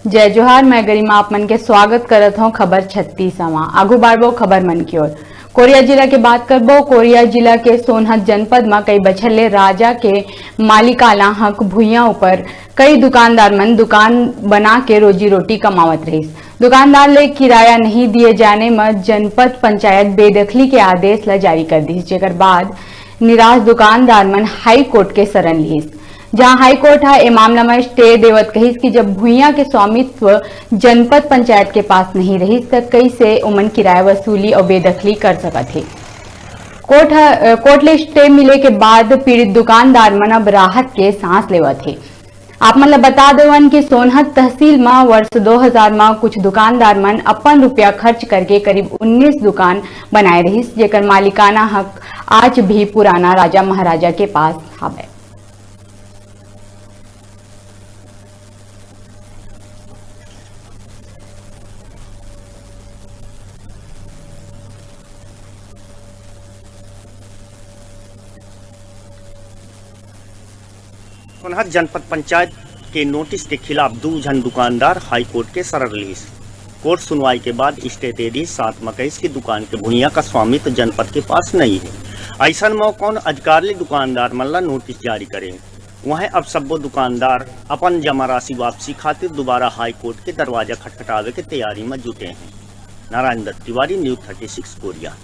जय जोहार। मैं गरिमा आप मन के स्वागत करत हूँ खबर 36 आगू बाढ़बो खबर मन की ओर। कोरिया जिला के बात करबो। कोरिया जिला के सोनहत जनपद में कई बछर ले राजा के मालिकाना हक भुइयां ऊपर कई दुकानदार मन दुकान बना के रोजी रोटी कमावत रहिस। दुकानदार ले किराया नहीं दिए जाने में जनपद पंचायत बेदखली के आदेश ला जारी कर दी, जेकर बाद निराश दुकानदार मन हाई कोर्ट के शरण लिहिस, जहां हाईकोर्ट ए मामला में स्टे देवत कहिस कि जब भुइयां के स्वामित्व जनपद पंचायत के पास नहीं रहिस तब कैसे उमन किराया वसूली और बेदखली कर सकत थे। कोर्ट ले स्टे मिले के बाद पीड़ित दुकानदार मन अब राहत के सांस लेवत थे। आप मन बता देवन कि सोनहत तहसील में वर्ष 2000 में कुछ दुकानदार मन अपन रुपया खर्च करके करीब 19 दुकान बनाए रहिस, जेकर मालिकाना हक आज भी पुराना राजा महाराजा के पास हावे। सोनहत जनपद पंचायत के नोटिस के खिलाफ दो जन दुकानदार हाई कोर्ट के शरण लिहिस। कोर्ट सुनवाई के बाद स्टे दे दी। 7 मकईस की दुकान के भुइयां का स्वामित्व जनपद के पास नहीं है। ऐसा में कौन अधिकारी दुकानदार मन ला नोटिस जारी करे। वहीं अब सब दुकानदार अपन जमा राशि वापसी खातिर दोबारा हाई कोर्ट के दरवाजा खटखटावे के तैयारी में जुटे हैं। Narayan Dutt Tiwari, news 36 Korea.